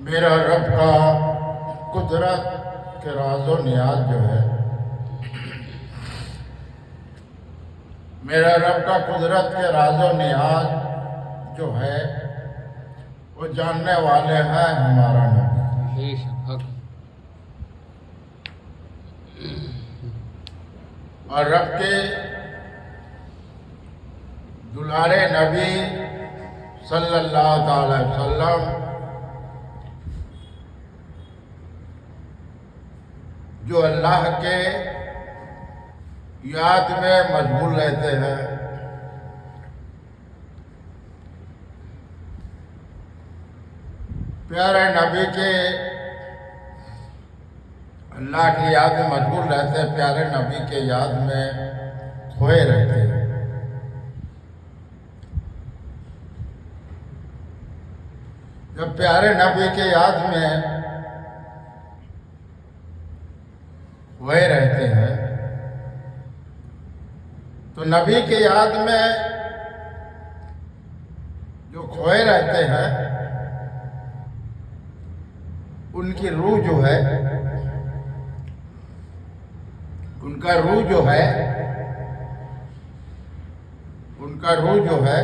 मेरा रब का कुदरत के राज़ो नियाज जो है, मेरा रब का कुदरत के राज़ो नियाज जो है वो जानने वाले हैं हमारा नबी। और रब के दुलारे नबी सल्लल्लाहु अलैहि वसल्लम जो अल्लाह के याद में मशगूल रहते हैं, प्यारे नबी के अल्लाह की याद में मशगूल रहते हैं, प्यारे नबी के याद में खोए रहते हैं। जब प्यारे नबी के याद में खोए रहते हैं तो नबी के याद में जो खोए रहते हैं उनकी रूह जो है, उनका रूह जो है, उनका रूह जो है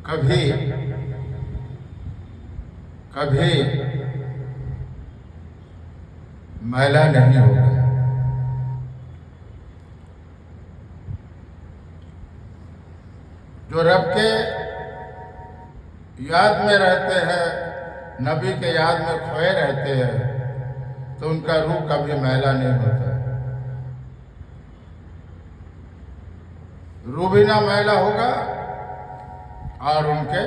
कभी कभी मैला नहीं होगा। जो रब के याद में रहते हैं, नबी के याद में खोए रहते हैं, तो उनका रूह कभी मैला नहीं होता। रूह भी ना मैला होगा और उनके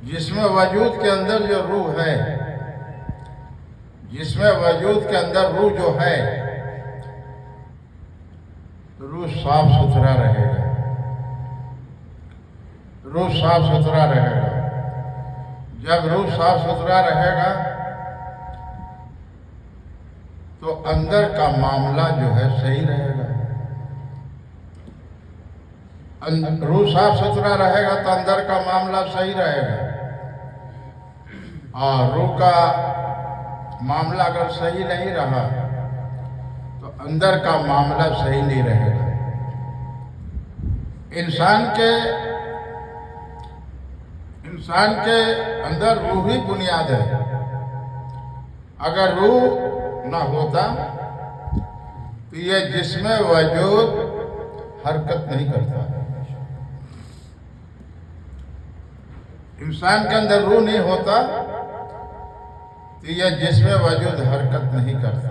जिसमें वजूद के अंदर जो रूह है, जिसमें वजूद के अंदर रूह जो है, रूह साफ सुथरा रहेगा, रूह साफ सुथरा रहेगा। जब रूह साफ सुथरा रहेगा तो अंदर का मामला जो है सही रहेगा। रूह साफ सुथरा रहेगा तो अंदर का मामला सही रहेगा, और रूह का मामला अगर सही नहीं रहा तो अंदर का मामला सही नहीं रहेगा। इंसान के अंदर रूह ही बुनियाद है। अगर रूह ना होता तो ये जिस्म वजूद हरकत नहीं करता। इंसान के अंदर रूह नहीं होता तो यह जिस्म वजूद हरकत नहीं करता।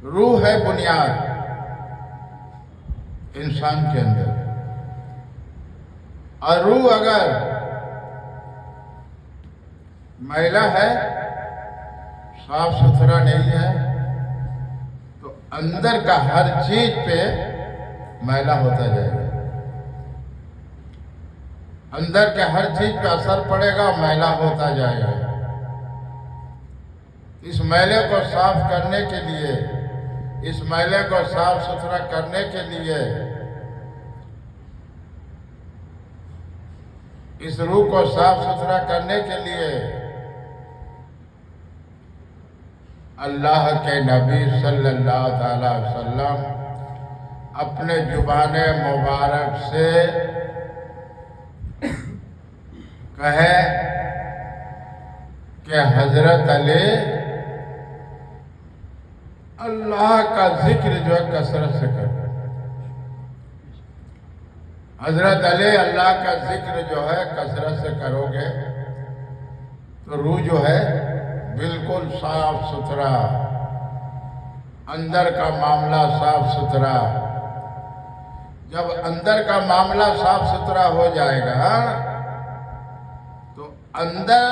रूह है बुनियाद इंसान के अंदर, और रूह अगर मैला है, साफ सुथरा नहीं है, तो अंदर का हर चीज पे मैला होता जाएगा। अंदर के हर चीज पे असर पड़ेगा, मैला होता जाएगा। इस मैले को साफ करने के लिए, इस मैले को साफ सुथरा करने के लिए, इस रूह को साफ सुथरा करने के लिए अल्लाह के नबी सल्लल्लाहु अलैहि वसल्लम अपने जुबान मुबारक से कहे कि हजरत अली अल्लाह का जिक्र जो है कसरत से करो। हजरत अली अल्लाह का जिक्र जो है कसरत से करोगे तो रूह जो है बिल्कुल साफ सुथरा, अंदर का मामला साफ सुथरा। जब अंदर का मामला साफ सुथरा हो जाएगा तो अंदर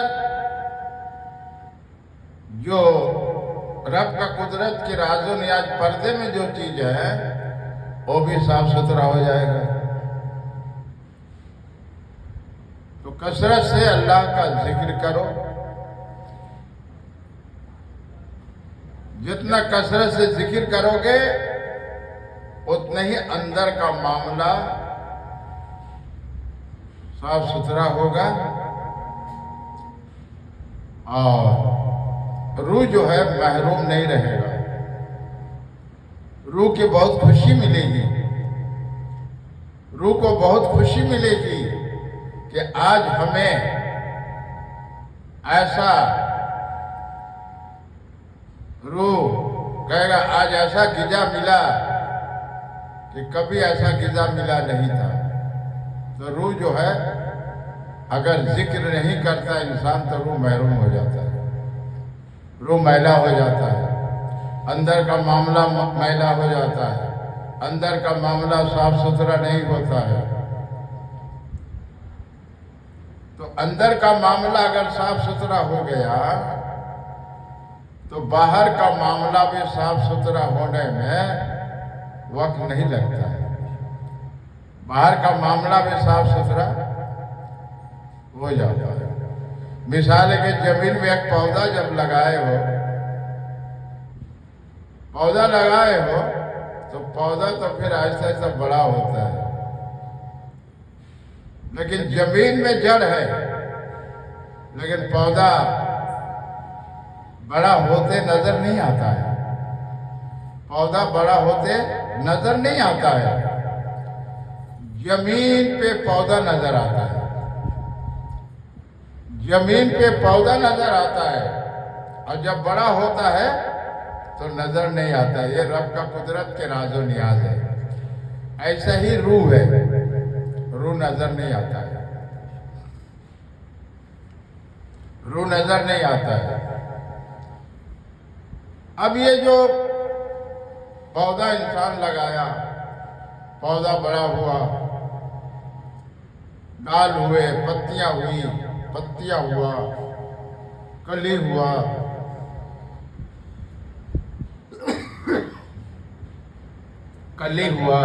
जो रब का कुदरत की राज़ो नियाज पर्दे में जो चीज है वो भी साफ सुथरा हो जाएगा। तो कसरत से अल्लाह का जिक्र करो। जितना कसरत से जिक्र करोगे उतना ही अंदर का मामला साफ सुथरा होगा और रूह जो है महरूम नहीं रहेगा। रूह की बहुत खुशी मिलेगी, रूह को बहुत खुशी मिलेगी कि आज हमें ऐसा, रूह कहेगा आज ऐसा गिजा मिला कि कभी ऐसा गिजा मिला नहीं था। तो रूह जो है अगर जिक्र नहीं करता इंसान तो रूह महरूम हो जाता है, रूह मैला हो जाता है, अंदर का मामला मैला हो जाता है, अंदर का मामला साफ सुथरा नहीं होता है। तो अंदर का मामला अगर साफ सुथरा हो गया तो बाहर का मामला भी साफ सुथरा होने में वक्त नहीं लगता है। बाहर का मामला भी साफ सुथरा हो जाता है। मिसाल है कि जमीन में एक पौधा जब लगाए हो, पौधा लगाए हो तो पौधा तो फिर ऐसा ऐसा बड़ा होता है, लेकिन जमीन में जड़ है, लेकिन पौधा बड़ा होते नजर नहीं आता है। पौधा बड़ा होते नजर नहीं आता है, जमीन पे पौधा नजर आता है, जमीन पे पौधा नजर आता है। और जब बड़ा होता है तो नजर नहीं आता है। ये रब का कुदरत के राजो नियाज है। ऐसा ही रूह है, रूह नजर नहीं आता है, रूह नजर नहीं आता है। अब ये जो पौधा इंसान लगाया, पौधा बड़ा हुआ, डाल हुए, पत्तियां हुई, पत्तियां हुआ, कली हुआ, कली हुआ,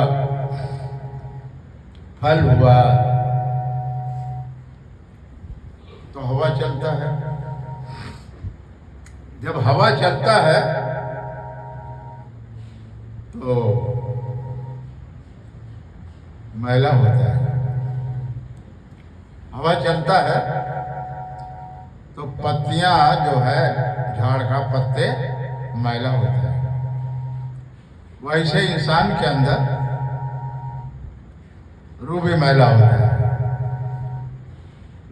फल हुआ, तो हवा चलता है। जब हवा चलता है तो मैला होता है। हवा चलता है तो पत्तियां जो है, झाड़ का पत्ते मैला होता है। वैसे इंसान के अंदर रूह भी मैला होता है,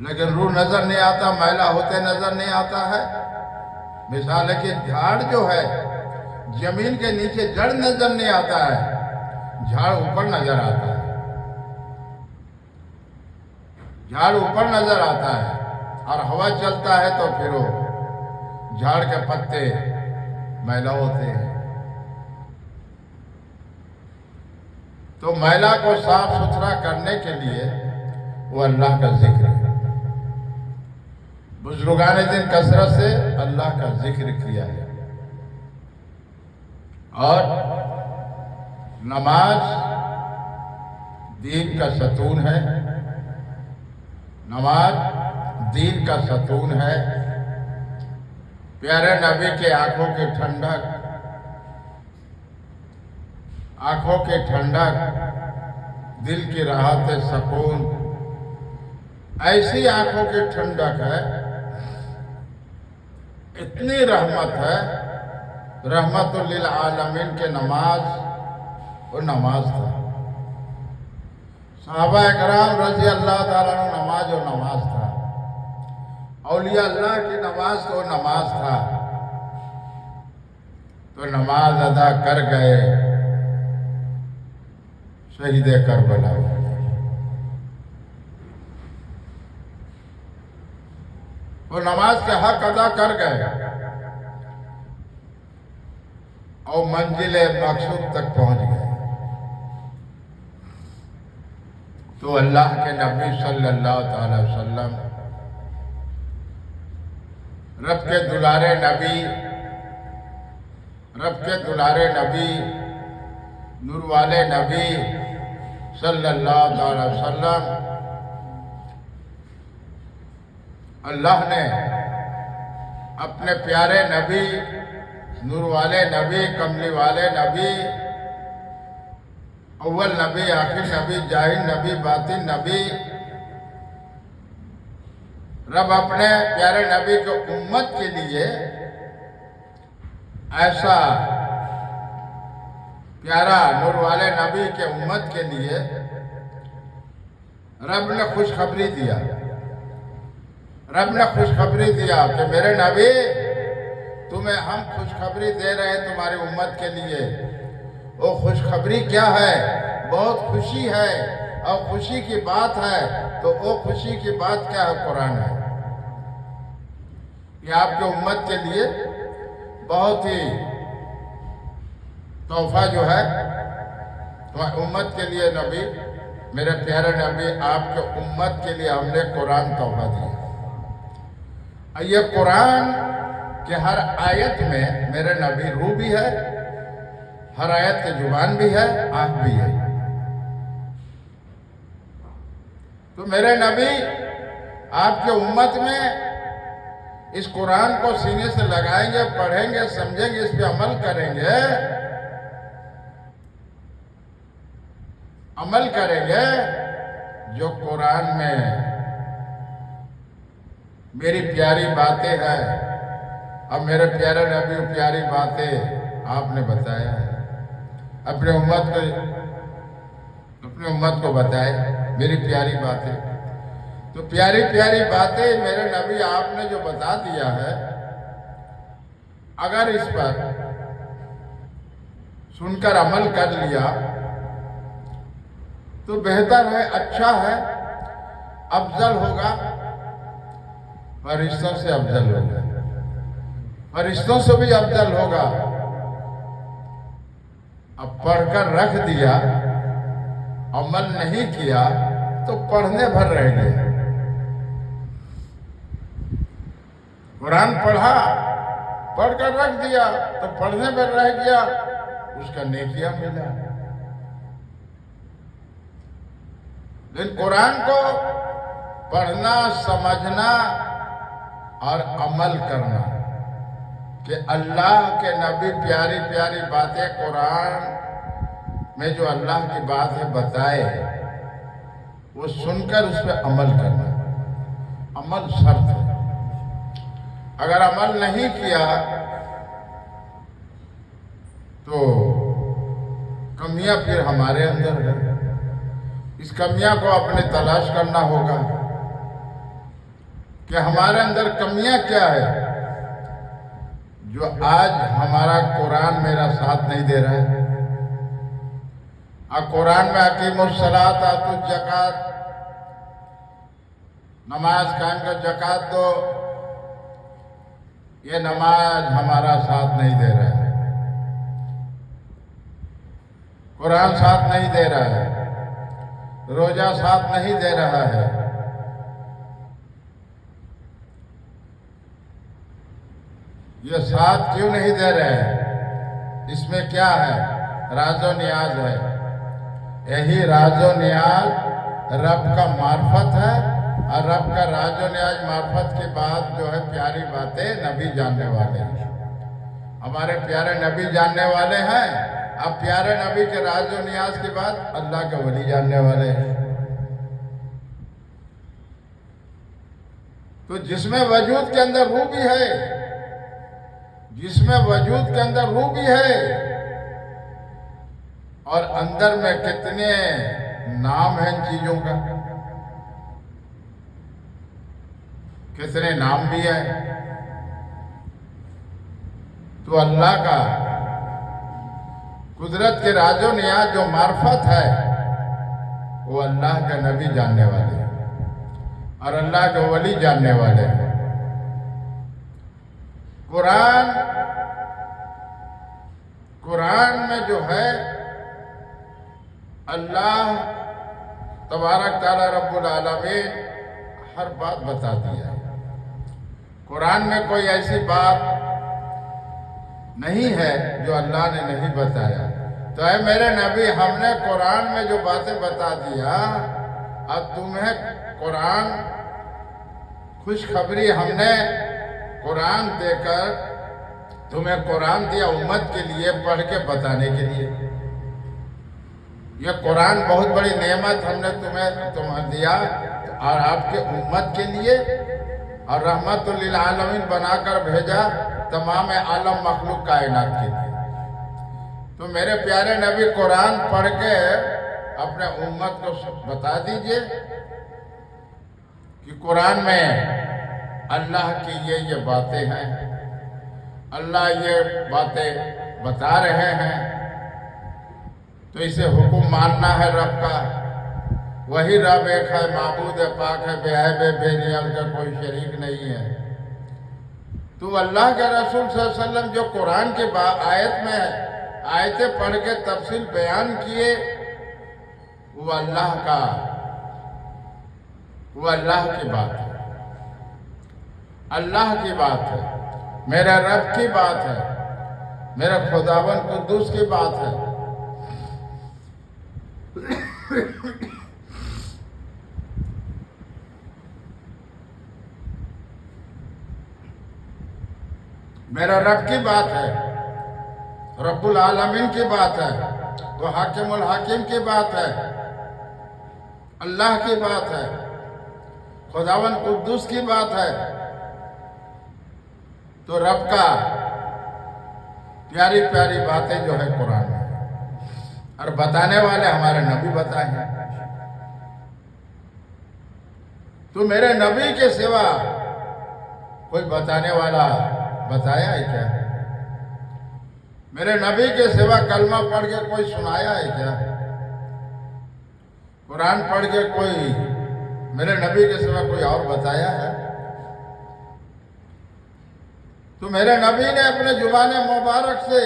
लेकिन रूह नजर नहीं आता, मैला होते नजर नहीं आता है। मिसाल है कि झाड़ जो है, जमीन के नीचे जड़ नजर नहीं आता है, झाड़ ऊपर नजर आता है, झाड़ ऊपर नजर आता है। और हवा चलता है तो फिर वो झाड़ के पत्ते मैला होते हैं। तो मैला को साफ सुथरा करने के लिए वो अल्लाह का जिक्र है। बुजुर्गाने दिन कसरत से अल्लाह का जिक्र किया है। और नमाज दीन का सतून है, नमाज दीन का सतून है। प्यारे नबी के आंखों की ठंडक, आंखों की ठंडक, दिल की राहत सुकून, ऐसी आंखों की ठंडक है, इतनी रहमत है, रहमतुल आलमीन के नमाज और नमाज था। सहाबा इकराम रज़ी अल्लाह ताला अन्हु नमाज और नमाज था। औलिया अल्लाह की नमाज तो नमाज था। तो नमाज अदा कर गए शहीद करबला। वो नमाज के हक अदा कर गए और मंजिल मकसूद तक पहुंच गए। तो अल्लाह के नबी सल्लल्लाहु अलैहि वसल्लम, रब के दुलारे नबी, रब के दुलारे नबी, नूर वाले नबी सल्लल्लाहु अलैहि वसल्लम, अल्लाह ने अपने प्यारे नबी, नूर वाले नबी, कमली वाले नबी, अव्वल नबी, आखिर नबी, जाहिर नबी, बातिन नबी, रब अपने प्यारे नबी के उम्मत के लिए ऐसा प्यारा नूर वाले नबी के उम्मत के लिए रब ने खुशखबरी दिया। रब ने खुशखबरी दिया कि मेरे नबी, तुम्हें हम खुशखबरी दे रहे हैं तुम्हारी उम्मत के लिए। वो खुशखबरी क्या है? बहुत खुशी है और खुशी की बात है। तो वो खुशी की बात क्या है? कुरान है। ये आपके उम्मत के लिए बहुत ही तोहफा जो है, तो उम्मत के लिए नबी, मेरे प्यारे नबी, आपके उम्मत के लिए हमने कुरान तोहफा दिया। ये कुरान के हर आयत में मेरे नबी रूह भी है, हर आयत की जुबान भी है, आंख भी है। तो मेरे नबी आपके उम्मत में इस कुरान को सीने से लगाएंगे, पढ़ेंगे, समझेंगे, इस पे अमल करेंगे, अमल करेंगे। जो कुरान में मेरी प्यारी बातें हैं, अब मेरे प्यारे नबी प्यारी बातें आपने बताया है, अपने उम्मत को बताए मेरी प्यारी बातें। तो प्यारी प्यारी बातें मेरे नबी आपने जो बता दिया है, अगर इस पर सुनकर अमल कर लिया तो बेहतर है, अच्छा है, अफजल होगा, फरिश्तों से अफजल होगा, फरिश्तों से भी अफजल होगा। अब पढ़कर रख दिया, अमल नहीं किया तो पढ़ने भर रह गया। कुरान पढ़ा, पढ़कर रख दिया तो पढ़ने भर रह गया, उसका नेकिया मिला। लेकिन कुरान को पढ़ना, समझना और अमल करना कि अल्लाह के नबी प्यारी प्यारी बातें कुरान में जो अल्लाह की बात है बताए, वो सुनकर उस पर अमल करना। अमल शर्त है। अगर अमल नहीं किया तो कमियां फिर हमारे अंदर है। इस कमियां को अपने तलाश करना होगा कि हमारे अंदर कमियां क्या है जो आज हमारा कुरान मेरा साथ नहीं दे रहा है। अब कुरान में अकीमुस्सलात आतुज ज़कात, नमाज कायम कर, ज़कात दो, ये नमाज हमारा साथ नहीं दे रहा है, कुरान साथ नहीं दे रहा है, रोजा साथ नहीं दे रहा है। ये साथ क्यों नहीं दे रहे हैं? इसमें क्या है? राजो नियाज है। यही राजो नियाज रब का मार्फत है, और रब का राजो नियाज मार्फत के बाद जो है प्यारी बातें नबी जानने वाले हैं। हमारे प्यारे नबी जानने वाले हैं। अब प्यारे नबी के राजो नियाज के बाद अल्लाह के वली जानने वाले हैं। तो जिसमें वजूद के अंदर रूह भी है, जिसमें वजूद के अंदर रूह भी है, और अंदर में कितने नाम हैं इन चीजों का, कितने नाम भी हैं। तो अल्लाह का कुदरत के राजो नियाज जो मार्फत है, वो अल्लाह के नबी जानने वाले हैं और अल्लाह के वली जानने वाले हैं। कुरान में जो है अल्लाह तबारक तआला रब्बुल आलमीन हर बात बता दिया है। कुरान में कोई ऐसी बात नहीं है जो अल्लाह ने नहीं बताया। तो है मेरे नबी, हमने कुरान में जो बातें बता दिया, अब तुम्हें कुरान खुशखबरी, हमने कुरान देकर तुम्हें कुरान दिया उम्मत के लिए, पढ़ के बताने के लिए। यह कुरान बहुत बड़ी नेमत हमने तुम्हें दिया और आपके उम्मत के लिए और रहमतुल लिल आलमीन बनाकर भेजा तमाम आलम मखलूक कायनात के लिए। तो मेरे प्यारे नबी कुरान पढ़ के अपने उम्मत को बता दीजिए कि कुरान में अल्लाह की ये बातें हैं, अल्लाह ये बातें बता रहे हैं, तो इसे हुक्म मानना है रब का। वही रब एक है, माबूद पाक है, बेहब बेनियाज का कोई शरीक नहीं है। तो अल्लाह के रसूल सल्लल्लाहु अलैहि वसल्लम जो कुरान के आयत में आयतें पढ़ के तफसील बयान किए, वो अल्लाह की बात है, अल्लाह की बात है, मेरे रब की बात है, मेरे खुदावन कुद्दूस की बात है। मेरा रब की बात है, रब्बुल आलमीन की बात है, वो हाकिमुल हाकिम की बात है, अल्लाह की बात है, खुदावन कुद्दूस की बात है। तो रब का प्यारी प्यारी बातें जो है कुरान में, और बताने वाले हमारे नबी बताए हैं। तो मेरे नबी के सिवा कोई बताने वाला बताया है क्या? मेरे नबी के सिवा कलमा पढ़ के कोई सुनाया है क्या? कुरान पढ़ के कोई मेरे नबी के सिवा कोई और बताया है? तो मेरे नबी ने अपने जुबान मुबारक से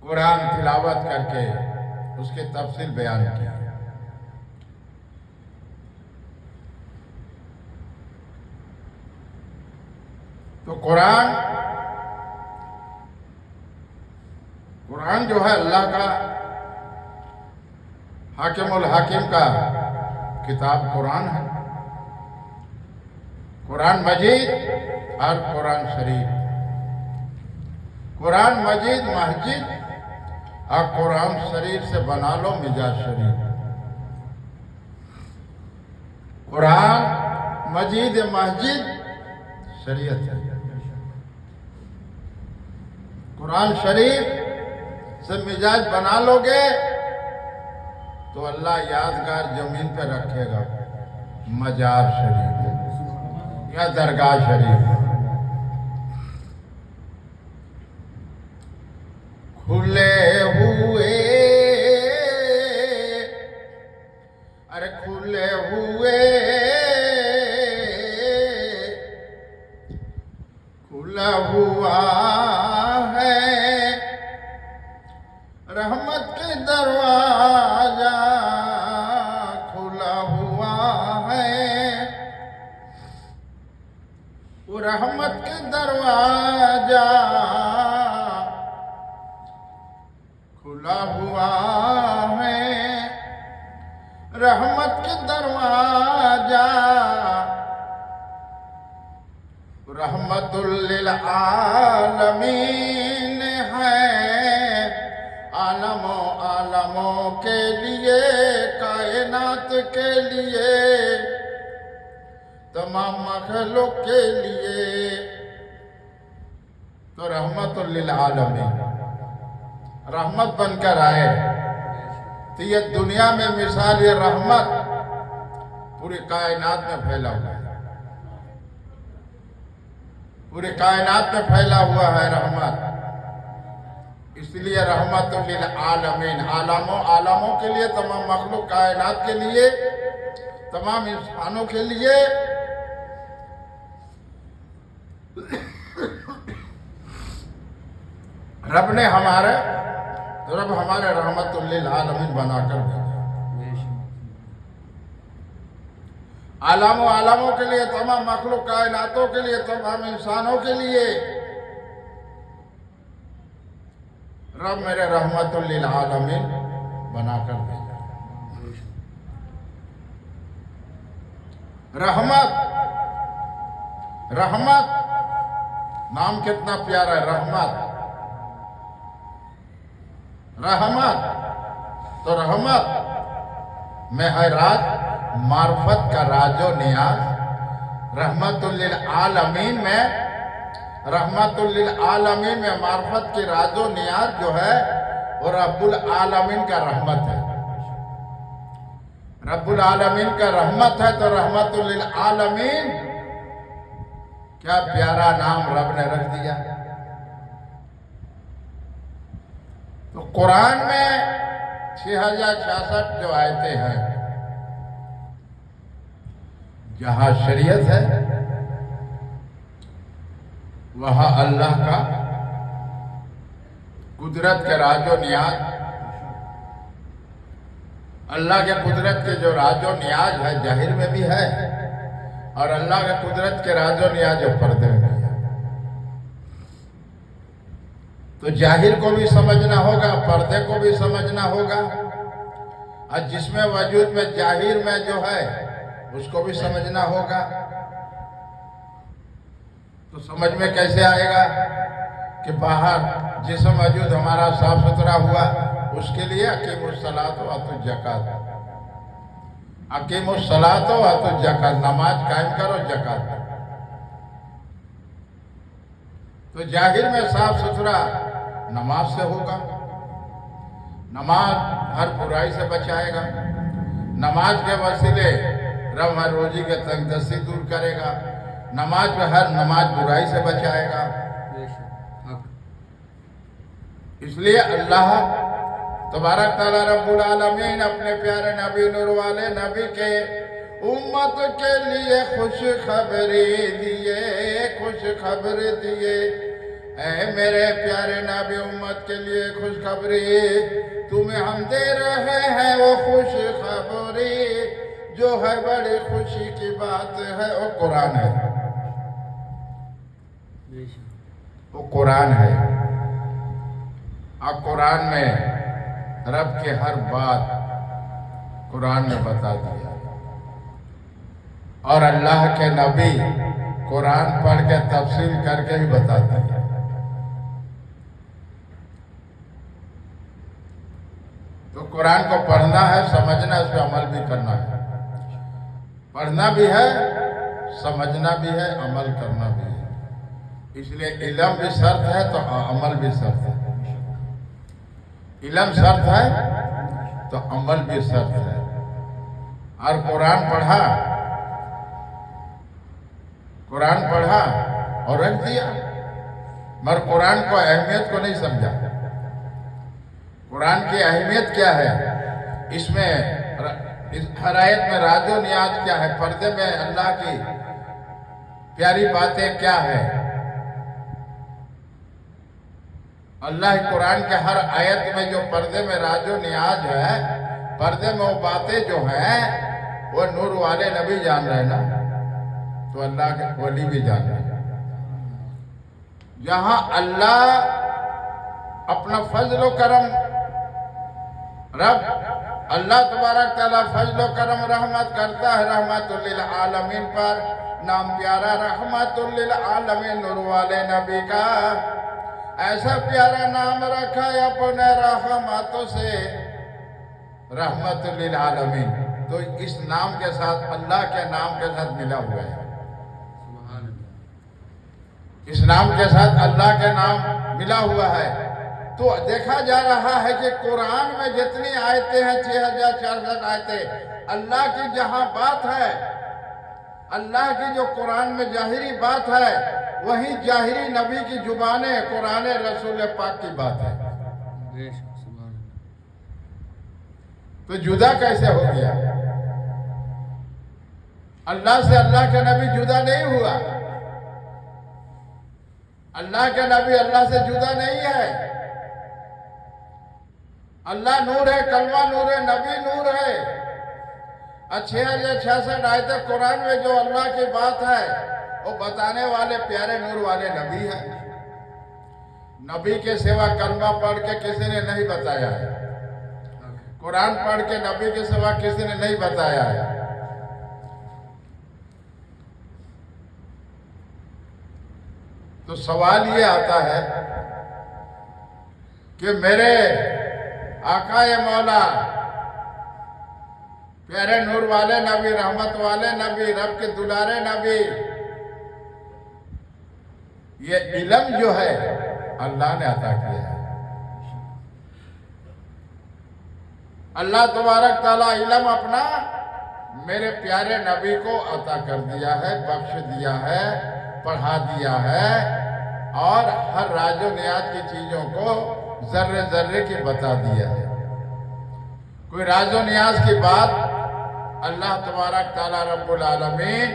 कुरान तिलावत करके उसके तफसील बयान किया। तो कुरान जो है अल्लाह का हाकिमुल हाकिम का किताब कुरान है। कुरान मजीद और कुरान शरीफ, कुरान मजीद मस्जिद और कुरान शरीफ से बना लो मिजाज शरीफ। कुरान मजीद मस्जिद शरीयत है। कुरान शरीफ से मिजाज बना लोगे तो अल्लाह यादगार जमीन पे रखेगा, मजार शरीफ या दरगाह शरीफ। खुले हुए, अरे खुले हुए, खुला हुआ है रहमत के दरवाजा, खुला हुआ है वो रहमत के दरवाजा, खुला हुआ है रहमत के दरवाजा। रहमतुल लिल आलमीन है, आलमों के लिए, कायनात के लिए, तमाम मखलूक के लिए। तो रहमतुल लिल आलमीन रहमत बनकर आए। तो ये दुनिया में मिसाल ये रहमत पूरी कायनात में फैला हुआ है, पूरी कायनात में फैला हुआ है रहमत। इसलिए रहमतुल लिल आलमीन, आलमों के लिए, तमाम मखलूक कायनात के लिए, तमाम इंसानों के लिए। रब हमारे रहमतुल लिल आलमीन बनाकर भेजा। आलमों के लिए, तमाम मखलूक कायनातों के लिए, तमाम इंसानों के लिए रब मेरे रहमतुल लिल आलमीन बनाकर भेजा। रहमत नाम कितना प्यारा है, रहमत। तो रहमत में है रात, मार्फत का राजो नियाज, रहमतुल लिल आलमीन में, रहमतुल लिल आलमीन में मार्फत के राजो नियाज जो है वो रब्बुल आलमीन का रहमत है। रब्बुल आलमीन का रहमत है तो रहमतुल लिल आलमीन, क्या प्यारा नाम रब ने रख दिया। तो कुरान में 6066 जो आयतें हैं, जहां शरीयत है वहां अल्लाह का कुदरत के राजो नियाज, अल्लाह के कुदरत के जो राजो नियाज है जाहिर में भी है, और अल्लाह के कुदरत के राजो नियाज जो पर्दे में भी है। तो जाहिर को भी समझना होगा, पर्दे को भी समझना होगा, और जिसमें वजूद में जाहिर में जो है उसको भी समझना होगा। तो समझ में कैसे आएगा कि बाहर जिस्म वजूद हमारा साफ सुथरा हुआ, उसके लिए अकीमुस्सलात व अतु ज़कात, अकीमुस्सलात व अतु ज़कात, नमाज कायम करो, ज़कात। तो जाहिर में साफ सुथरा नमाज से होगा, नमाज हर बुराई से बचाएगा, नमाज के वसीले रब हर रोजी के तंगदस्ती दूर करेगा, नमाज में हर नमाज बुराई से बचाएगा। इसलिए अल्लाह तबारक तआला रब्बुल आलमीन अपने प्यारे नबी नूर वाले नबी के उम्मत के लिए खुशखबरी दिए, खुशखबरी दिए। ऐ मेरे प्यारे नबी उम्मत के लिए खुशखबरी तुम्हें हम दे रहे हैं, वो खुशखबरी जो है बड़ी खुशी की बात है। वो कुरान है, वो कुरान है। और कुरान में रब के हर बात कुरान में बता दिया, और अल्लाह के नबी कुरान पढ़ के तफसील करके ही बताते हैं। तो कुरान को पढ़ना है, समझना, इस पर अमल भी करना है। पढ़ना भी है, समझना भी है, अमल करना भी है। इसलिए इल्म भी शर्त है तो अमल भी शर्त है। इल्म शर्त है तो अमल भी शर्त है। और कुरान पढ़ा, कुरान पढ़ा और रख दिया, मगर कुरान को अहमियत को नहीं समझा। कुरान की अहमियत क्या है, इसमें हर आयत में राजो नियाज क्या है, पर्दे में अल्लाह की प्यारी बातें क्या है। अल्लाह कुरान के हर आयत में जो पर्दे में राजो नियाज है, पर्दे में वो बातें जो हैं वो नूर वाले नबी जान रहे ना, तो अल्लाह के वली भी जान रहे। जहां अल्लाह अपना फजल करम, रब अल्लाह तबारक तआला फजल करम रहमत करता है रहमतुल लिल आलमीन पर। नाम प्यारा रहमतुल लिल आलमीन नूर वाले नबी का, ऐसा प्यारा नाम रखा है अपने रहमतों से, रहमतुल लिल आलमीन। तो इस नाम के साथ अल्लाह के नाम के साथ मिला हुआ है। इस नाम के साथ अल्लाह के नाम मिला हुआ है। तो देखा जा रहा है कि कुरान में जितनी आयतें हैं, 6066 आयतें, अल्लाह की जहां बात है, अल्लाह की जो कुरान में जाहिरी बात है, वही जाहिरी नबी की जुबाने कुरान रसूल पाक की बात है। तो जुदा कैसे हो गया? अल्लाह से अल्लाह के नबी जुदा नहीं हुआ। अल्लाह के नबी अल्लाह से जुदा नहीं है। अल्लाह नूर है, कलमा नूर है, नबी नूर है। 6066 आयतें कुरान में जो अल्लाह की बात है वो बताने वाले प्यारे नूर वाले नबी हैं। नबी के सिवा कलमा पढ़ के किसी ने नहीं बताया है, कुरान पढ़ के नबी के सिवा किसी ने नहीं बताया है। तो सवाल ये आता है कि मेरे आकाए मौला प्यारे नूर वाले नबी, रहमत वाले नबी, रब के दुलारे नबी। ये इल्म जो है अल्लाह ने अता किया है। अल्लाह तबारक ताला इल्म अपना मेरे प्यारे नबी को अता कर दिया है, बख्श दिया है, पढ़ा दिया है और हर राजो नियात की चीजों को जर्रे जर्रे की बता दिया है। कोई राजो नियाज की बात अल्लाह तबारक ताला रब्बुल आलमीन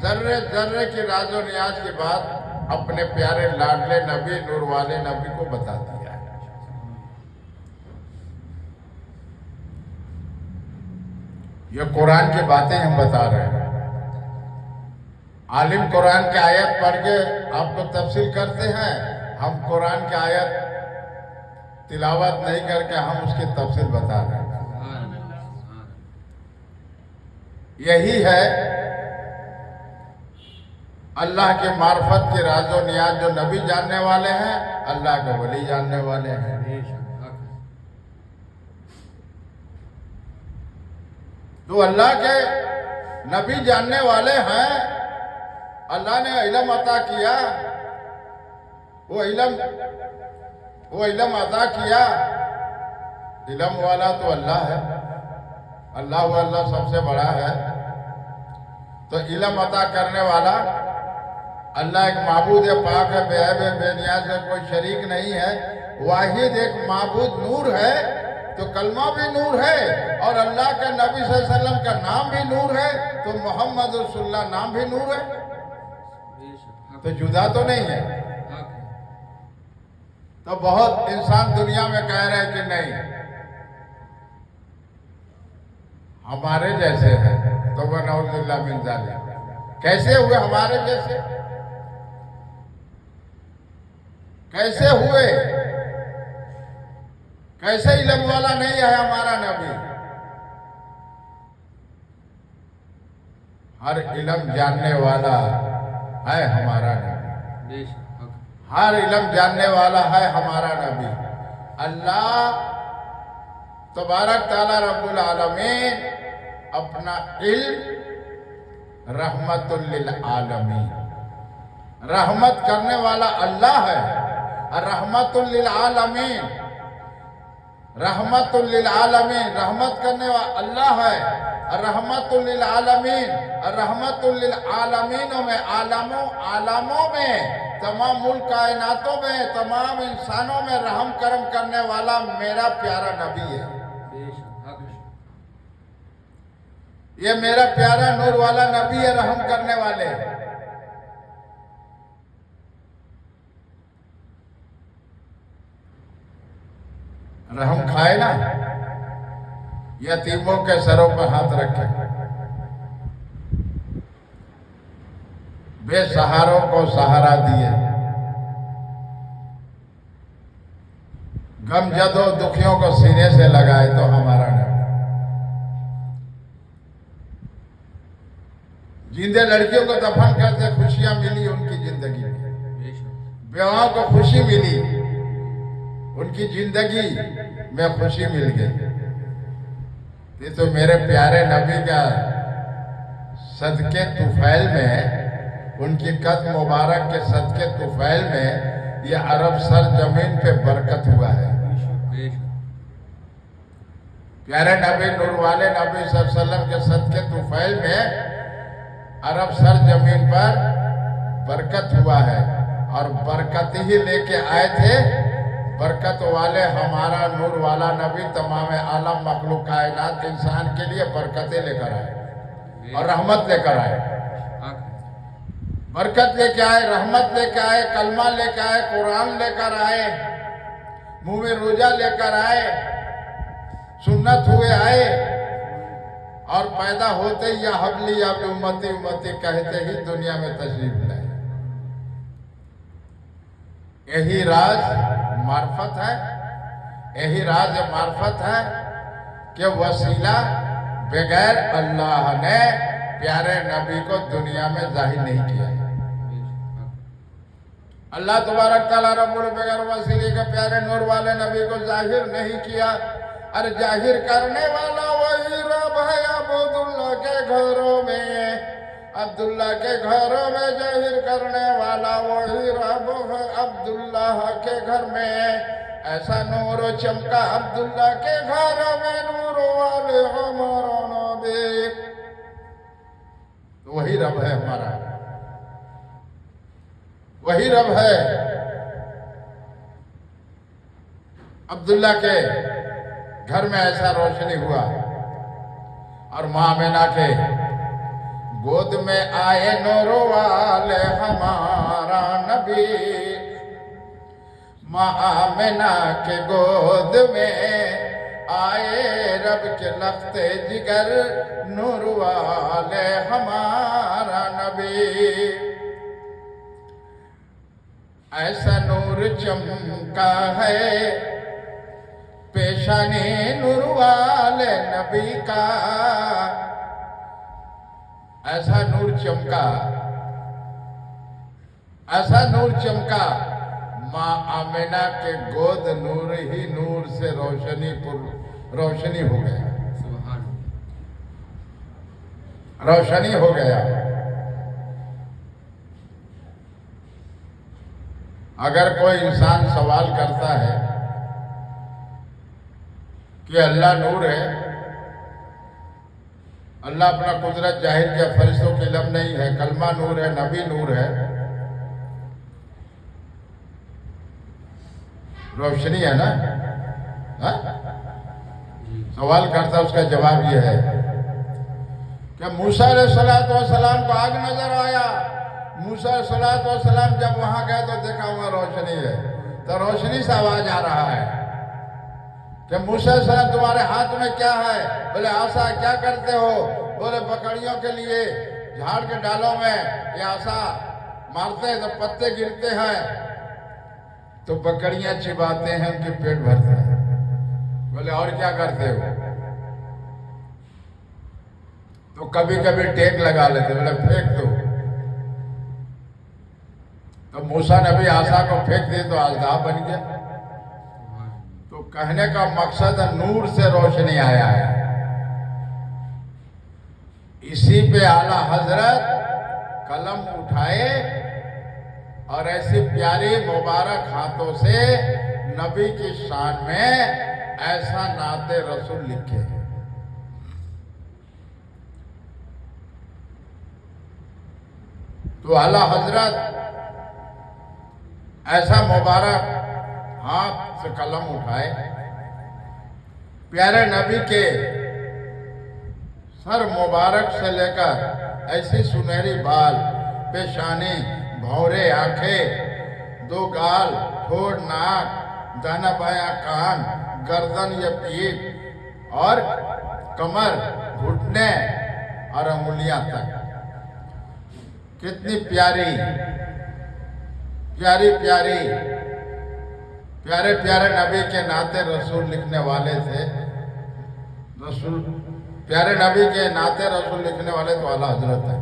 जर्रे जर्रे की राजो नियाज की बात अपने प्यारे लाडले नबी, नूर वाले नबी को बता दिया है। ये कुरान की बातें हम बता रहे हैं। आलिम कुरान की आयत पढ़ के आपको तफसील करते हैं, हम कुरान की आयत तिलावत नहीं करके हम उसकी तफसील बता रहे हैं। यही है अल्लाह के मार्फत के राजो नियाज। जो नबी जानने वाले हैं, अल्लाह के वली जानने वाले हैं। तो अल्लाह के नबी जानने वाले हैं, अल्लाह ने इल्म अता किया। वो इल्म अता किया। इल्म वाला तो अल्लाह है, अल्लाह सबसे बड़ा है। तो इल्म अता करने वाला अल्लाह एक माबूद पाक है, बेअब बेनियाज है, कोई शरीक नहीं है। वाहिद एक माबूद नूर है, तो कलमा भी नूर है और अल्लाह के नबी सल्लल्लाहु अलैहि वसल्लम का नाम भी नूर है, तो मोहम्मद रसूलुल्लाह नाम भी नूर है। तो जुदा तो नहीं है। तो बहुत इंसान दुनिया में कह रहे हैं कि नहीं हमारे जैसे हैं, तो वह नऊजुबिल्लाह मिन ज़ालिक। कैसे हुए हमारे जैसे? कैसे हुए? कैसे इल्म वाला नहीं है हमारा नबी? हर इल्म जानने वाला है हमारा नबी। हर इल्म जानने वाला है हमारा नबी। अल्लाह तबारक ताला रब्बुल आलमीन अपना इल्म रहमतुल लिल आलमीन, रहमत करने वाला अल्लाह है। रहमतुल लिल आलमीन, रहमतुल लिल आलमीन, रहमत करने वाला अल्लाह है। रहमतुल लिल आलमीन, रहमतुल लिल आलमीनों में, आलमों में, तमाम मुल्क कायनातों में, तमाम इंसानों में रहम करम करने वाला मेरा प्यारा नबी है। ये मेरा प्यारा नूर वाला नबी है, रहम करने वाले। रहम खाए ना, यतीमों के सरों पर हाथ रखे, बेसहारों को सहारा दिए, गमजदों दुखियों को सीने से लगाए, तो हमारा नबी। जिंदे लड़कियों को दफन करते खुशियां मिली उनकी जिंदगी में, बेवाओं को खुशी मिली, उनकी जिंदगी में खुशी मिल गई। ये तो मेरे प्यारे नबी का सदके तुफैल में, उनकी कद मुबारक के सदके तुफैल में ये अरब सर जमीन पे बरकत हुआ है। प्यारे नबी नूर वाले नबी सल्लल्लाहु अलैहि वसल्लम के सदके तुफैल में अरब सर जमीन पर बरकत हुआ है और बरकत ही लेके आए थे। बरकत वाले हमारा नूर वाला नबी तमाम आलम मखलूक कायनात इंसान के लिए बरकतें लेकर आए और रहमत लेकर आए। बरकत लेके आए, रहमत लेके आए, कलमा लेकर आए, कुरान लेकर आए, मुंह में रोजा लेकर आए, सुन्नत हुए आए और पैदा होते ही या हबली या उम्मती उम्मती कहते ही दुनिया में तशरीफ लाए। यही राज मार्फत है, यही राज मार्फत है कि वसीला बगैर अल्लाह ने प्यारे नबी को दुनिया में जाहिर नहीं किया। अल्लाह तबारक तआला रब्बुल बगैर वसीले के प्यारे नूर वाले नबी को जाहिर नहीं किया। अरे जाहिर करने वाला वही रब है। अब अब्दुल्ला के घरों में जाहिर करने वाला वही रब है। अब्दुल्ला के घर में ऐसा नूर चमका, अब्दुल्ला के घरों में नूर वाले हमारा नबी। तो वही रब है हमारा, वही रब है। अब्दुल्ला के घर में ऐसा रोशनी हुआ और मां आमिना के गोद में आए नूर वाले हमारा नबी। मां आमिना के गोद में आए रब के लख्ते जिगर नूर वाले हमारा नबी। ऐसा नूर चमका है पेशानी नूर वाले नबी का। ऐसा नूर चमका, ऐसा नूर चमका, मां आमिना के गोद नूर ही नूर से रोशनी हो गया, रोशनी हो गया। अगर कोई इंसान सवाल करता है कि अल्लाह नूर है, अल्लाह अपना कुदरत जाहिर किया, फरिश्तों के इल्म नहीं है, कलमा नूर है, नबी नूर है, रोशनी है ना? हा? सवाल करता उसका जवाब यह है कि मूसा अलैहिस्सलाम को आग नजर आया। मूसा अलैहिस्सलाम जब वहां गए तो देखा वहां रोशनी है, तो रोशनी से आवाज आ रहा है कि मूसा अलैहिस्सलाम तुम्हारे हाथ में क्या है? बोले आसा। क्या करते हो? बोले बकरियों के लिए झाड़ के डालों में ये आसा मारते हैं तो पत्ते गिरते हैं तो बकरियां चिबाते हैं, उनके पेट भरते हैं। बोले और क्या करते हो? तो कभी कभी टेक लगा लेते। बोले फेंक दो। तो मूसा नबी आसा को फेंक दिए तो आज़ाब बन गया। तो कहने का मकसद नूर से रोशनी आया है। इसी पे आला हजरत कलम उठाए और ऐसी प्यारी मुबारक हाथों से नबी की शान में ऐसा नाते रसूल लिखे। तो आला हजरत ऐसा मुबारक हाथ से कलम उठाए, प्यारे नबी के सर मुबारक से लेकर ऐसी सुनहरी बाल, पेशानी, भौरे आंखें, दो गाल, ठोड़, नाक, दाना बाया कान, गर्दन या पीठ और कमर, घुटने और अंगुलियां तक। कितनी प्यारी प्यारी प्यारी प्यारे प्यारे नबी के नाते रसूल लिखने वाले थे। रसूल प्यारे नबी के नाते रसूल लिखने वाले तो आला हजरत है।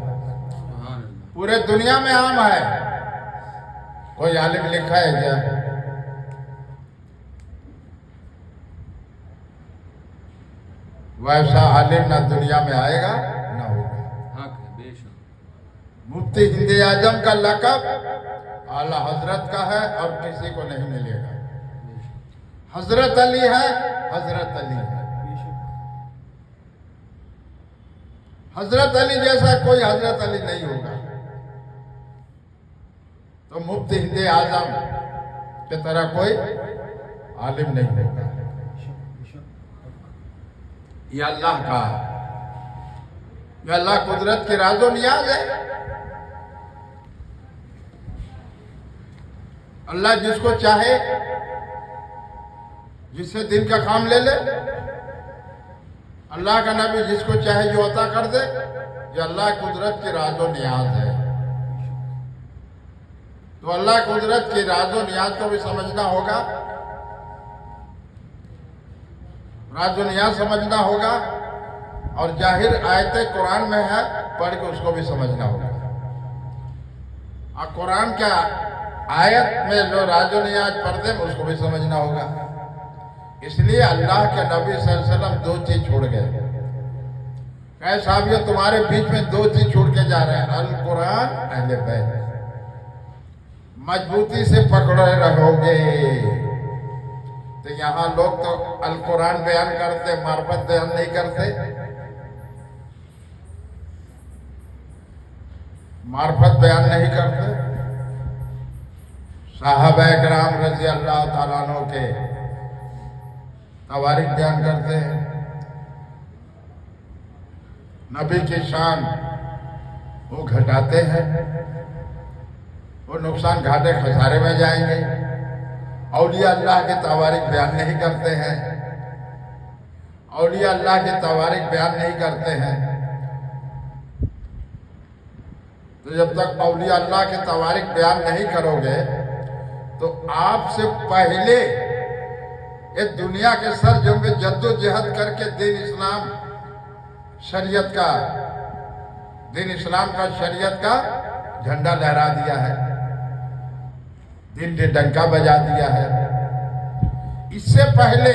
पूरे दुनिया में आम है। कोई आलिम लिखा है क्या? वैसा आलिम ना दुनिया में आएगा ना होगा। मुफ्ती हिंद आजम का लक़ब आला हजरत का है और किसी को नहीं मिलेगा। हजरत अली है, हजरत अली है। हजरत अली जैसा कोई हजरत अली नहीं होगा। तो मुफ्ती हिंद आजम की तरह कोई आलिम नहीं होगा। ये अल्लाह का, ये अल्लाह कुदरत की राजो नियाज है। अल्लाह जिसको चाहे जिससे दिन का काम ले ले। अल्लाह का नबी जिसको चाहे जो अता कर दे। ये अल्लाह कुदरत की राजो नियाज है। तो अल्लाह कुदरत की राजो नियाज को भी समझना होगा, राजो नियाज समझना होगा और जाहिर आयत कुरान में है, पढ़ के उसको भी समझना होगा। और कुरान क्या आयत में जो राजो नियाज पढ़ते हैं उसको भी समझना होगा। इसलिए अल्लाह के नबी सल्लल्लाहु अलैहि वसल्लम दो चीज छोड़ गए। कहे साहब ये तुम्हारे बीच में दो चीज छूट के जा रहे हैं, अल कुरान अहले बैत। मजबूती से पकड़े रहोगे। तो यहां लोग तो अल कुरान बयान करते, मार्फत बयान नहीं करते। मार्फत बयान नहीं करते। साहबा किराम रज़ी अल्लाह ताला अन्हु के तवारीख बयान करते हैं। नबी की शान वो घटाते हैं, वो नुकसान घाटे खसारे में जाएंगे। औलिया अल्लाह के तवारीख बयान नहीं करते हैं। औलिया अल्लाह के तवारीख बयान नहीं करते हैं। तो जब तक औलिया अल्लाह के तवारीख बयान नहीं करोगे तो आपसे पहले ये दुनिया के सर जो में जद्दोजहद करके दीन इस्लाम शरीयत का, दीन इस्लाम का शरीयत का झंडा लहरा दिया है, दिन ने डंका बजा दिया है। इससे पहले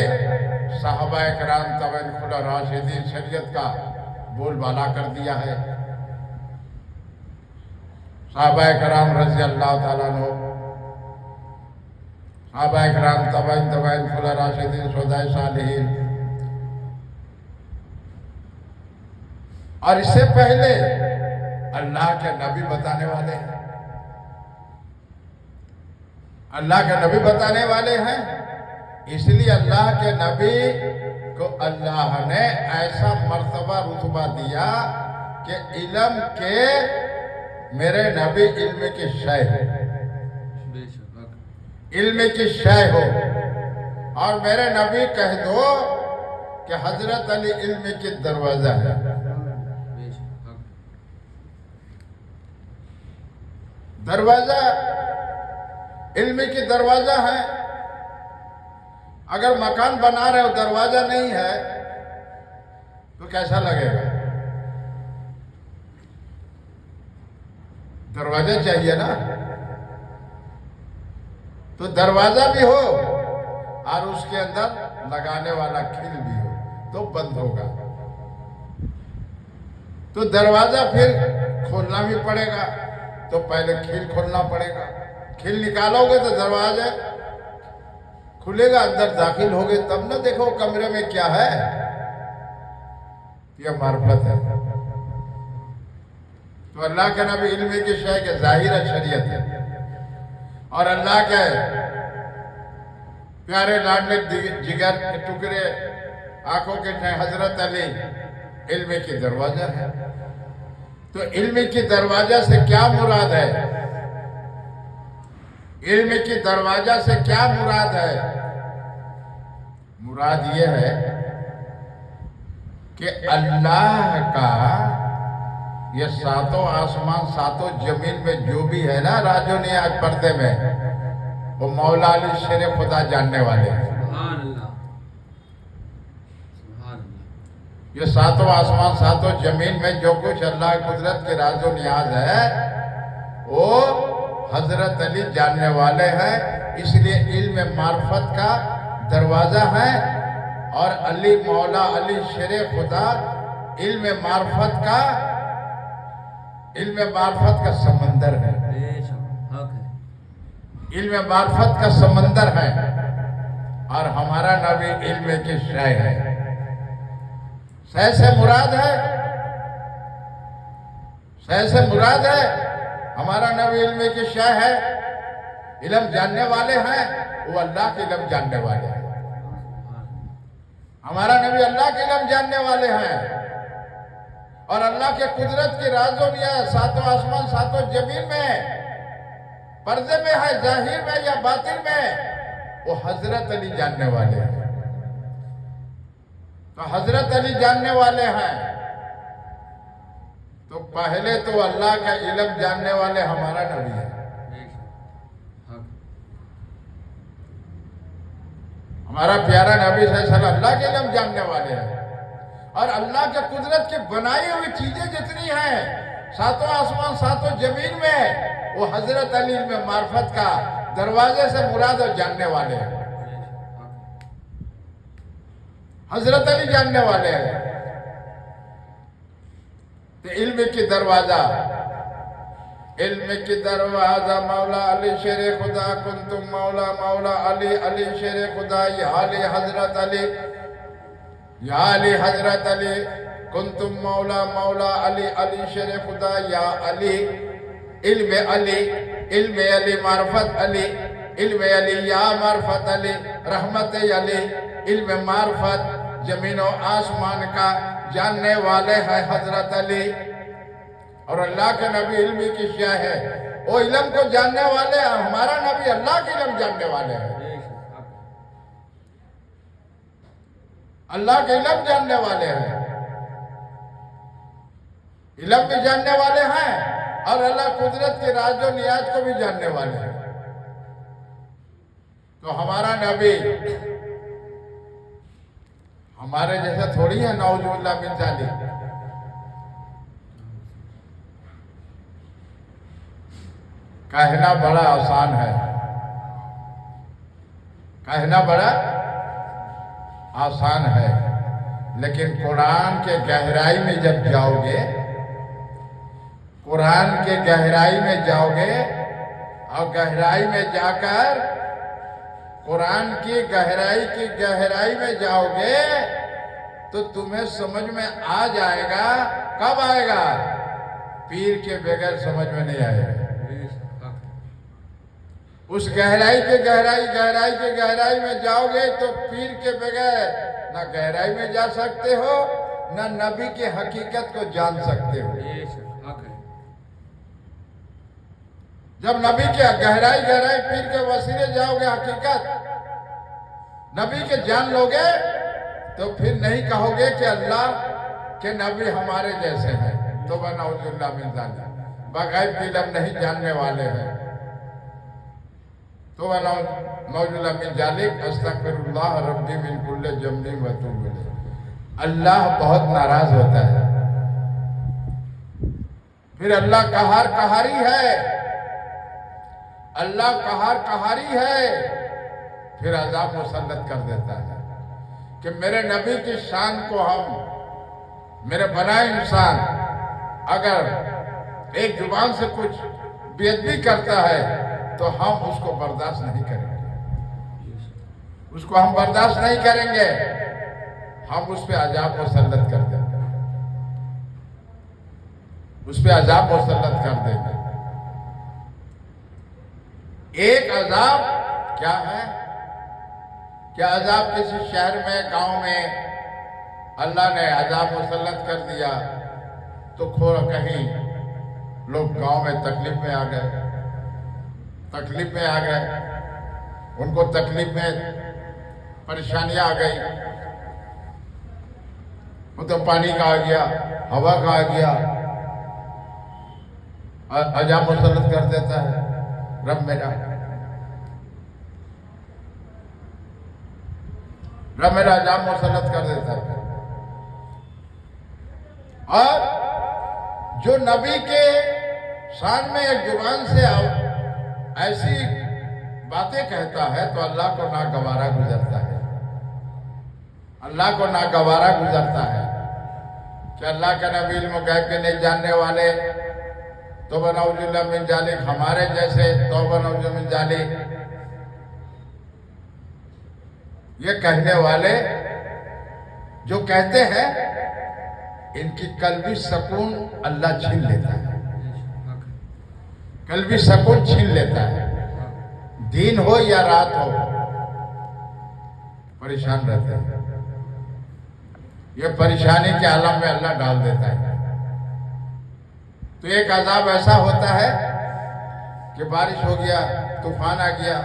साहबा किराम तबईन खुला राशिदीन शरीयत का बोलबाला कर दिया है। साहबा किराम रज़ी अल्लाह ताला अन्हु, साहबा किराम तबईन खुला राशिदीन शुहदाए सालिहीन, और इससे पहले अल्लाह के नबी बताने वाले हैं। अल्लाह के नबी बताने वाले हैं, इसलिए अल्लाह के नबी को अल्लाह ने ऐसा मर्तबा रुतबा दिया कि इल्म के मेरे नबी इल्म की शय हो, इल्म की शय हो। और मेरे नबी कह दो कि हजरत अली इल्म की दरवाजा है। दरवाजा इल्म की दरवाजा है। अगर मकान बना रहे हो दरवाजा नहीं है तो कैसा लगेगा? दरवाजा चाहिए ना। तो दरवाजा भी हो और उसके अंदर लगाने वाला खिल भी हो तो बंद होगा। तो दरवाजा फिर खोलना भी पड़ेगा, तो पहले खिल खोलना पड़ेगा। खिल निकालोगे तो दरवाजा खुलेगा, अंदर दाखिल होगे तब ना देखो कमरे में क्या है। यह मार्फत है। तो अल्लाह के नबी इल्म की शय के जाहिर शरीयत है। और अल्लाह के प्यारे लाडले जिगर के टुकड़े आंखों के हजरत अली इल्म की दरवाजा है। तो इल्म की दरवाजा से क्या मुराद है? इल्म की दरवाजा से क्या मुराद है? मुराद यह है कि अल्लाह का ये सातों आसमान सातों जमीन में जो भी है ना राजो ने आज पर्दे में, वो मौला अली शेर खुदा जानने वाले हैं। ये सातों आसमान सातों जमीन में जो कुछ अल्लाह कुदरत के राजो नियाज है वो हजरत अली जानने वाले हैं। इसलिए इल्म मार्फत का दरवाजा है और अली मौला अली शेर खुदा इल्म मार्फत का समंदर है। इल्म मार्फत का समंदर है और हमारा नबी इल्म की शय है। शय से मुराद है, शय से मुराद है हमारा नबी इल्म की शय है। इल्म जानने वाले हैं, वो अल्लाह के इल्म जानने वाले हैं। हमारा नबी अल्लाह के इल्म जानने वाले हैं और अल्लाह के कुदरत की राजों में सातों आसमान सातों जमीन में पर्दे में है, जाहिर में या बातिन में, वो हजरत अली जानने वाले हैं। तो हजरत अली जानने वाले हैं तो पहले तो अल्लाह का इल्म जानने वाले हमारा नबी है। हमारा प्यारा नबी सल्लल्लाहु अल्लाह के इल्म जानने वाले हैं। और अल्लाह के कुदरत की बनाई हुई चीजें जितनी हैं सातों आसमान सातों जमीन में, वो हजरत अली में मार्फत का दरवाजे से मुराद और जानने वाले हैं। हजरत अली जानने वाले हैं। तो इल्म की दरवाजा मौला अली शेर खुदा कुंतुम मौला मौला अली अली शेर खुदा या अली हजरत अली कुंतुम मौला मौला अली अली शेर खुदा या अली इल्म अली मार्फत अली इल्म अली या मार्फत अली रहमत अली इल्म मार्फत जमीन और आसमान का जानने वाले हैं हजरत अली। और अल्लाह के नबी इल्म की क्या है, वो इल्म को जानने वाले हैं। हमारा नबी अल्लाह के इल्म जानने वाले हैं, अल्लाह के इल्म जानने वाले हैं, इल्म भी जानने वाले हैं और अल्लाह कुदरत के राज और नियाज को भी जानने वाले हैं। तो हमारा नबी हमारे जैसा थोड़ी है नौजुबिल्लाह मिन ज़ालिक। कहना बड़ा आसान है, कहना बड़ा आसान है, लेकिन कुरान के गहराई में जब जाओगे, कुरान के गहराई में जाओगे और गहराई में जाकर कुरान की गहराई में जाओगे तो तुम्हें समझ में आ जाएगा। कब आएगा? पीर के बगैर समझ में नहीं आएगा। उस गहराई में जाओगे तो पीर के बगैर ना गहराई में जा सकते हो, ना नबी की हकीकत को जान सकते हो। जब नबी के गहराई पीर के वसीले जाओगे, हकीकत नबी के जान लोगे, तो फिर नहीं कहोगे कि अल्लाह के नबी हमारे जैसे हैं। तो नऊजुबिल्लाह मिन ज़ालिक, बगैर इल्म नहीं जानने वाले हैं। तो नऊजुबिल्लाह मिन ज़ालिक, अस्तगफिरुल्लाह रब्बी मिन कुल्लि ज़ंबिन व अतूबु इलैह। अल्लाह बहुत नाराज होता है। फिर अल्लाह कहार कहारी है, अल्लाह कहार कहारी है। फिर अज़ाब मुसल्लत कर देता है कि मेरे नबी की शान को हम, मेरे बनाए इंसान अगर एक जुबान से कुछ बेअदबी करता है तो हम उसको बर्दाश्त नहीं करेंगे, उसको हम बर्दाश्त नहीं करेंगे, हम उस पर अज़ाब मुसल्लत कर देंगे, उस पर अज़ाब मुसल्लत कर देंगे। एक अज़ाब क्या है? क्या अज़ाब किसी शहर में, गांव में अल्लाह ने अज़ाब मुसल्लत कर दिया तो कहीं लोग गांव में तकलीफ में आ गए, उनको तकलीफ में परेशानियां आ गई, मतलब पानी का आ गया, हवा का आ गया, अज़ाब मुसल्लत कर देता है रब मेरा अज़ाब मुसल्लत कर देता है। और जो नबी के शान में एक जुबान से ऐसी बातें कहता है तो अल्लाह को नागवारा गुजरता है, अल्लाह को नागवारा गुजरता है कि अल्लाह का नबी इल्म गैब के नहीं जानने वाले, तो नऊजुबिल्लाह मिन ज़ालिक हमारे जैसे, तो नऊजुबिल्लाह मिन ज़ालिक ये कहने वाले जो कहते हैं, इनकी कल्बी सुकून अल्लाह छीन लेता है, कल्बी सुकून छीन लेता है। दिन हो या रात हो परेशान रहते हैं, ये परेशानी के आलम में अल्लाह डाल देता है। तो एक अज़ाब ऐसा होता है कि बारिश हो गया, तूफान आ गया,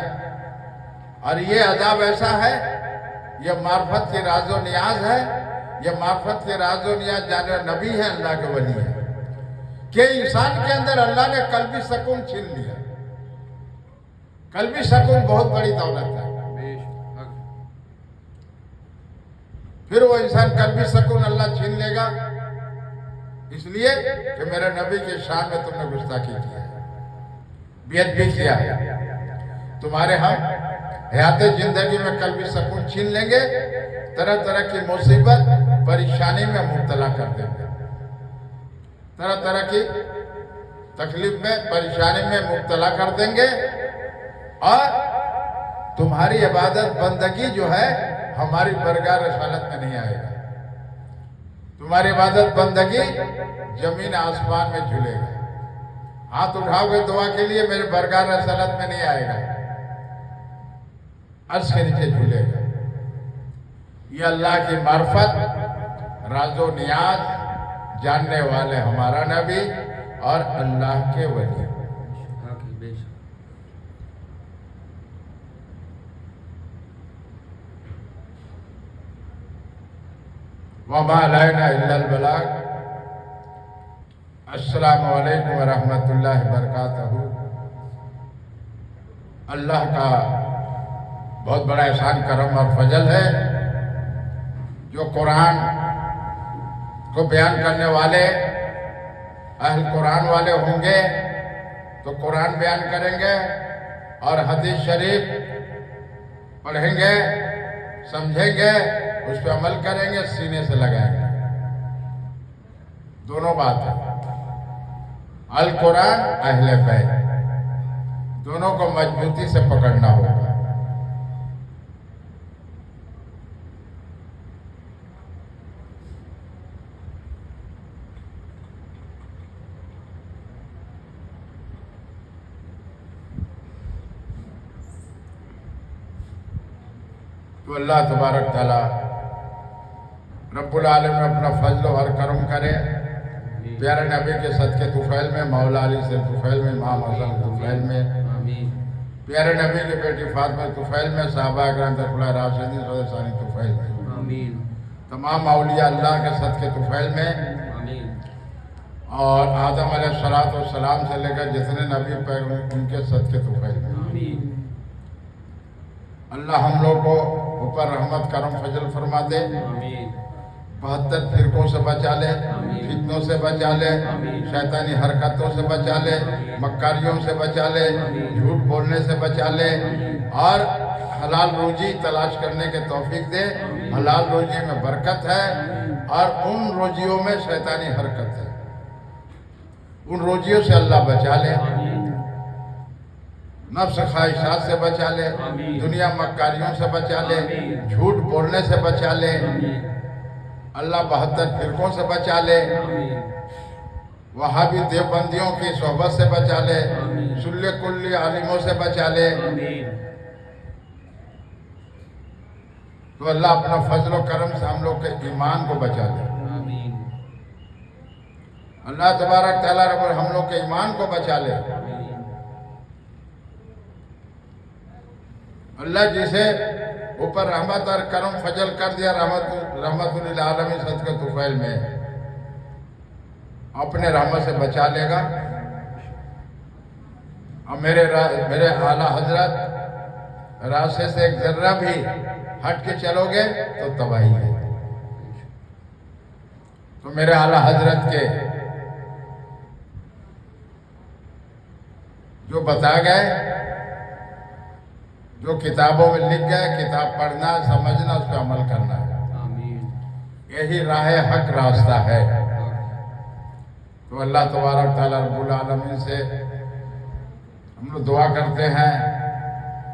और ये अज़ाब ऐसा है, ये मार्फत के राजो नियाज है, ये मार्फत के राजो नियाज जाने नबी है, अल्लाह के वली है, कि इंसान के अंदर अल्लाह ने कल्बी सुकून छीन लिया। कल्बी सुकून बहुत बड़ी दौलत है। फिर वो इंसान कल्बी सुकून अल्लाह छीन लेगा, इसलिए कि मेरे नबी के शान में तुमने गुस्ताखी किया, बेअदबी किया, तुम्हारे हम हयात जिंदगी में कल्बी सुकून छीन लेंगे, तरह तरह की मुसीबत परेशानी में मुब्तला कर देंगे। तरह तरह की तकलीफ में, परेशानी में मुब्तला कर देंगे और तुम्हारी इबादत बंदगी जो है हमारी बरगाह रसालत में नहीं आएगा। तुम्हारी इबादत बंदगी जमीन आसमान में झूलेगा। हाथ उठाओगे दुआ के लिए, मेरे बरगाह रसालत में नहीं आएगा, अर्श के नीचे झूलेगा। ये अल्लाह की मार्फत, राजो नियाज जानने वाले हमारा नबी और अल्लाह के वली। वमा अलैना इल्लल बलाग। अस्सलामु अलैकुम व रहमतुल्लाहि व बरकातहू। अल्लाह का बहुत बड़ा एहसान, करम और फजल है जो कुरान को बयान करने वाले अहल कुरान वाले होंगे तो कुरान बयान करेंगे और हदीस शरीफ पढ़ेंगे, समझेंगे, उस पर अमल करेंगे, सीने से लगाएंगे। दोनों बात है, अल कुरान अहले बैत, दोनों को मजबूती से पकड़ना होगा। तो अल्लाह तबारक ताला रब्बुल आलमीन अपना फजल और करम करे। प्यारे नबी के सदके तुफैल में, मौला अली से तुफैल में, इमाम हसन तुफैल में, प्यारे नबी की बेटी फातिमा तुफैल में, सहाबा किराम खुला राशिदीन सदसानी तुफैल में, तमाम औलिया अल्लाह के सदके तुफैल में और आदम अलैहिस्सलाम से लेकर जितने नबी पैगंबर उनके सदके तुफैल में। अल्लाह हम लोग को ऊपर रहमत करम फजल फरमा दे, 72 फिरकों से बचा ले, फितनों से बचा ले, शैतानी हरकतों से बचा ले, मक्कारियों से बचा ले, झूठ बोलने से बचा ले और हलाल रोजी तलाश करने के तौफीक दे। हलाल रोजी में बरकत है और उन रोजियों में शैतानी हरकत है, उन रोजियों से अल्लाह बचा ले। नफ्स ख्वाहिशात से बचा ले, दुनिया मक्कारियों से बचा ले, झूठ बोलने से बचा ले, अल्लाह 72 फिरकों से बचा ले, वहाबी देवबंदियों की सोहबत से बचा ले, सुल्ले कुल्ली आलिमों से बचा ले। तो अल्लाह अपना फजल व करम से हम लोग के ईमान को बचा ले। अल्लाह तबारक तआला हम लोग के ईमान को बचा ले। अल्लाह जिसे ऊपर रहमत और करम फजल कर दिया रहमतुल आलमीन सदके तुफैल में, अपने रहमत से बचा लेगा। और मेरे आला हजरत रास्ते से एक जर्रा भी हट के चलोगे तो तबाही है। तो मेरे आला हजरत के जो बता गए, जो किताबों में लिख गए, किताब पढ़ना, समझना, उस पर अमल करना है, यही राह हक रास्ता है। तो अल्लाह तबारक तआला रब्बुल आलमीन से हम लोग दुआ करते हैं,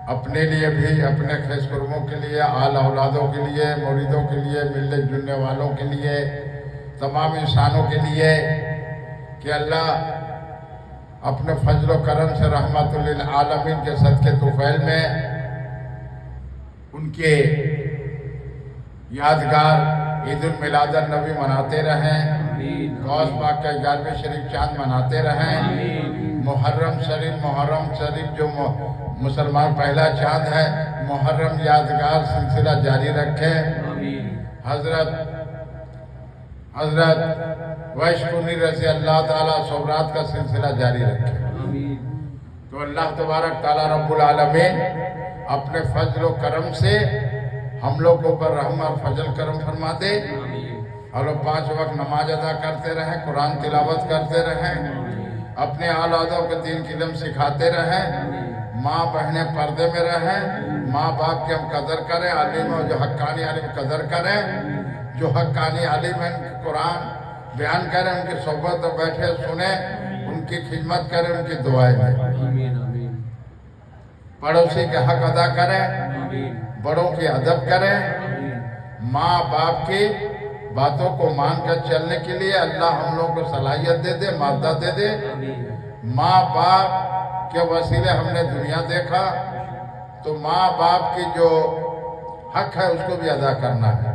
अपने लिए भी, अपने खैसकुरमों के लिए, आल औलादों के लिए, मुरीदों के लिए, मिलने जुलने वालों के लिए, तमाम इंसानों के लिए कि अल्लाह अपने फजल व करम से रहमतुल आलमीन के सदके तुफैल में उनके यादगार ईद उल मिलादुन नबी मनाते रहें, गौस पाक का 11वें शरीफ चांद मनाते रहें। मुहर्रम शरीफ जो मुसलमान पहला चांद है, मुहर्रम यादगार सिलसिला जारी रखें। हजरत वैशकुनी रज़ी अल्लाह ताला सोबरात का सिलसिला जारी रखें। तो अल्लाह तबारक ताला रब्बुल आलमीन अपने फजल व करम से हम लोग को ऊपर रहम और फजल करम फरमा दे और 5 वक्त नमाज अदा करते रहें, कुरान तिलावत करते रहें, अपने औलादों को दीन की इल्म सिखाते रहें, माँ बहनें पर्दे में रहें, माँ बाप की हम कदर करें, आलिम और जो हक्कानी आलिम कदर करें, जो हक्कानी आलिम हैं कुरान बयान करें, उनकी सोहबत में बैठे सुने, उनकी खिदमत करें, उनकी दुआएं लें। आमीन आमीन पड़ोसी के हक अदा करें, आमीन बड़ों की अदब करें, आमीन माँ बाप की बातों को मानकर चलने के लिए अल्लाह हम लोगों को सलाहियत दे दे, मादा दे दे। आमीन माँ बाप के वसीले हमने दुनिया देखा, तो माँ बाप की जो हक है उसको भी अदा करना है।